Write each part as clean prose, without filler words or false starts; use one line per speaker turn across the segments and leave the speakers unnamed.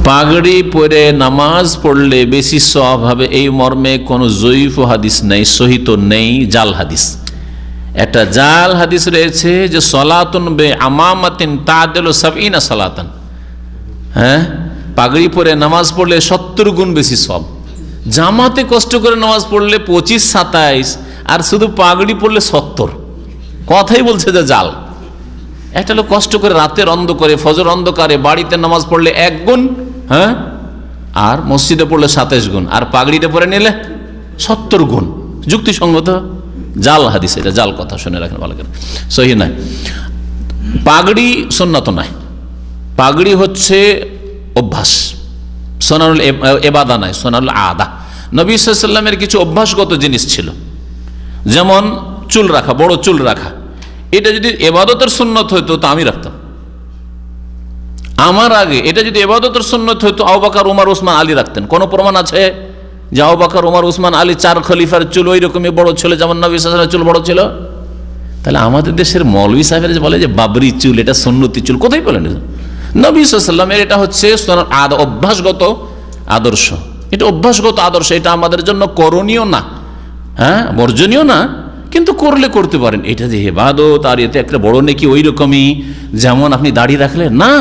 পাগড়ি পরে নামাজ পড়লে বেশি সওয়াব হবে, এই মর্মে কোনো জয়ীফ হাদিস নেই, সহিহ নেই, জাল হাদিস। একটা জাল হাদিস রয়েছে যে সলাতুন বে আমামাতিন তাদিলু সাবঈনা সালাতান, হ্যাঁ, পাগড়ি পরে নামাজ পড়লে 70 গুণ বেশি সওয়াব। জামাতে কষ্ট করে নামাজ পড়লে 25-27, আর শুধু পাগড়ি পড়লে 70। কথাই বলছে যে জাল। একটা লোক কষ্ট করে রাতের অন্ধকারে, ফজর অন্ধকারে বাড়িতে নামাজ পড়লে 1 গুণ, হ্যাঁ, আর মসজিদে পড়লে 27 গুণ, আর পাগড়িতে পরে নিলে 70 গুণ। যুক্তিসঙ্গত? জাল হাদিস, এটা জাল কথা, শুনে রাখেন ভালো করে, সহিহ নয়। পাগড়ি সুন্নত নয়, পাগড়ি হচ্ছে অভ্যাস, সুনানুল ইবাদা নয়, সুনানুল আদা। নবী সাল্লাল্লাহু আলাইহি ওয়াসাল্লামের কিছু অভ্যাসগত জিনিস ছিল, যেমন চুল রাখা, বড় চুল রাখা। এটা যদি ইবাদতের সুন্নত হইতো তো আমি রাখতাম আমার আগে। এটা যদি ইবাদতের সুন্নত হইতো আবু বকর, ওমর, ওসমান, আলী রাখতেন। কোন প্রমাণ আছে যে আবু বকর, ওমর, ওসমান, আলী 4 খলিফার চুল ওই রকমই বড় ছিল যেমন নবী সাল্লাল্লাহু আলাইহি ওয়াসাল্লামের চুল বড় ছিল? তাহলে আমাদের দেশের মৌলভী সাহেবের যে বলে যে বাবরি চুল, এটা সুন্নতি চুল, কোথায় বলেন? নবী সাল্লাল্লাহু আলাইহি ওয়াসাল্লামের এটা হচ্ছে অভ্যাসগত আদর্শ। এটা অভ্যাসগত আদর্শ, এটা আমাদের জন্য করণীয় না, হ্যাঁ, বর্জনীয় না, কিন্তু করলে করতে পারেন। এটা যে ইবাদত আর এতে একটা বড় নেকি, ওই রকমই যেমন আপনি দাড়ি রাখলে না,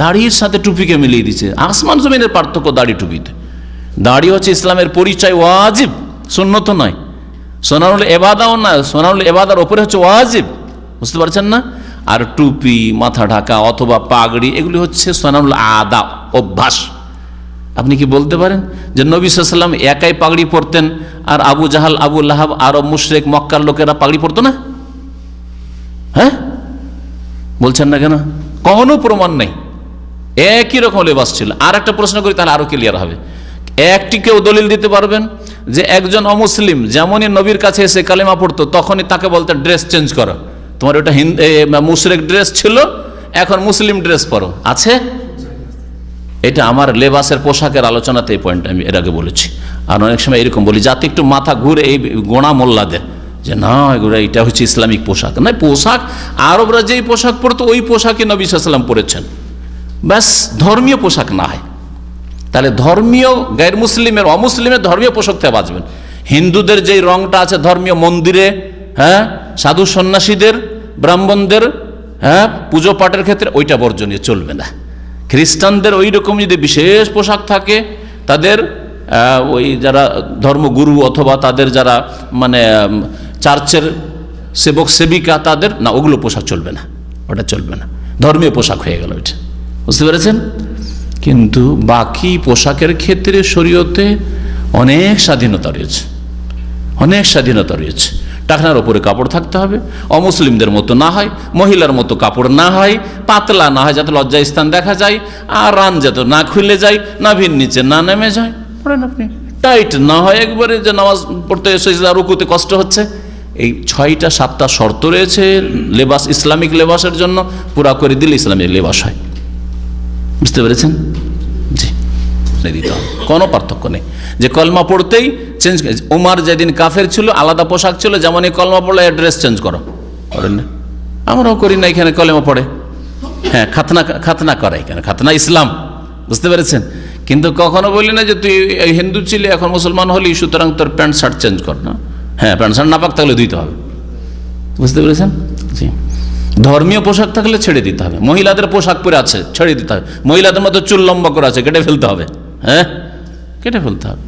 দাড়ির সাথে টুপিকে মিলিয়ে দিচ্ছে। আসমান জমিনের পার্থক্য দাড়ি টুপিতে। দাড়ি হচ্ছে ইসলামের পরিচয়, ওয়াজিব, সুন্নত নয়। সুনানুল ইবাদাও না, সুনানুল ইবাদার উপরে হচ্ছে ওয়াজিব, বুঝতে পারছেন না? আর টুপি, মাথা ঢাকা অথবা পাগড়ি, এগুলি হচ্ছে সুনানুল আদা, অভ্যাস। আপনি কি বলতে পারেন যে নবী সাল্লাল্লাহু আলাইহি ওয়াসাল্লাম একাই পাগড়ি পরতেন আর আবু জাহাল, আবু লাহাব, আরব মুশরিক, মক্কার লোকেরা পাগড়ি পরতো না? হ্যাঁ, বলছেন না কেন? কোনো প্রমাণ নেই, একই রকম লেবাস ছিল। আর একটা প্রশ্ন করি, তাহলে আরো ক্লিয়ার হবে। একটি কেউ দলিল দিতে পারবেন যে একজন অমুসলিম যেমনই নবীর কাছে এসে কালেমা পড়তো তখনই তাকে বলতেন ড্রেস চেঞ্জ করো, তোমার ওটা মুশরিক ড্রেস ছিল, এখন মুসলিম ড্রেস পরো? আছে? এটা আমার লেবাসের পোশাকের আলোচনাতে এই পয়েন্ট আমি এর আগে বলেছি। আর অনেক সময় এরকম বলি যাতে একটু মাথা ঘুরে এই গোনা মোল্লাদের, যে না এগুলো এটা হচ্ছে ইসলামিক পোশাক। না, পোশাক আরবরা যেই পোশাক পরতো ওই পোশাকে নবী সাল্লাল্লাহু আলাইহি ওয়াসাল্লাম পরেছেন, ব্যাস। ধর্মীয় পোশাক না হয়, তাহলে ধর্মীয় গায়র মুসলিমের, অমুসলিমের ধর্মীয় পোশাক থেকে বাঁচবেন। হিন্দুদের যেই রংটা আছে ধর্মীয় মন্দিরে, হ্যাঁ, সাধু সন্ন্যাসীদের, ব্রাহ্মণদের, হ্যাঁ, পুজো পাঠের ক্ষেত্রে ওইটা বর্জনীয়, চলবে না। খ্রিস্টানদের ওই রকম যদি বিশেষ পোশাক থাকে, তাদের ওই যারা ধর্মগুরু অথবা তাদের যারা মানে চার্চের সেবক সেবিকা, তাদের না, ওগুলো পোশাক চলবে না, ওটা চলবে না, ধর্মীয় পোশাক হয়ে গেল ওইটা, বুঝতে পেরেছেন? কিন্তু বাকি পোশাকের ক্ষেত্রে শরীয়তে অনেক স্বাধীনতা রয়েছে, অনেক স্বাধীনতা রয়েছে। টাকনার ওপরে কাপড় থাকতে হবে, অমুসলিমদের মতো না হয়, মহিলার মতো কাপড় না হয়, পাতলা না হয় যাতে লজ্জা স্থান দেখা যায়, আর রান যাতে না খুলে যায়, নাভির নিচে না নেমে যায়, পড়েন আপনি। টাইট না হয় একবারে যে নামাজ পড়তে এসেছে রুকুতে কষ্ট হচ্ছে। এই 6টা-7টা শর্ত রয়েছে লেবাস, ইসলামিক লেবাসের জন্য। পুরা করে দিলে ইসলামিক লেবাস হয়, বুঝতে পেরেছেন? জি, দিতে হবে, কোনো পার্থক্য নেই যে কলমা পড়তেই চেঞ্জ। ওমর যেদিন কাফের ছিল আলাদা পোশাক ছিল, যেমন এই কলমা পড়লে ড্রেস চেঞ্জ করো, করেন না? আমরাও করি না, এখানে কলমা পড়ে, হ্যাঁ, খাতনা করে এখানে, খাতনা ইসলাম, বুঝতে পেরেছেন? কিন্তু কখনো বলি না যে তুই হিন্দু ছিলি এখন মুসলমান হলি সুতরাং তোর প্যান্ট শার্ট চেঞ্জ কর না। হ্যাঁ, প্যান্ট শার্ট না পাক তাহলে ধুইতে হবে, বুঝতে পেরেছেন? জি, ধর্মীয় পোশাক থাকলে ছেড়ে দিতে হবে। মহিলাদের পোশাক পরে আছে, ছেড়ে দিতে হবে। মহিলাদের মতো চুল লম্বা করে আছে, কেটে ফেলতে হবে, হ্যাঁ, কেটে ফেলতে হবে।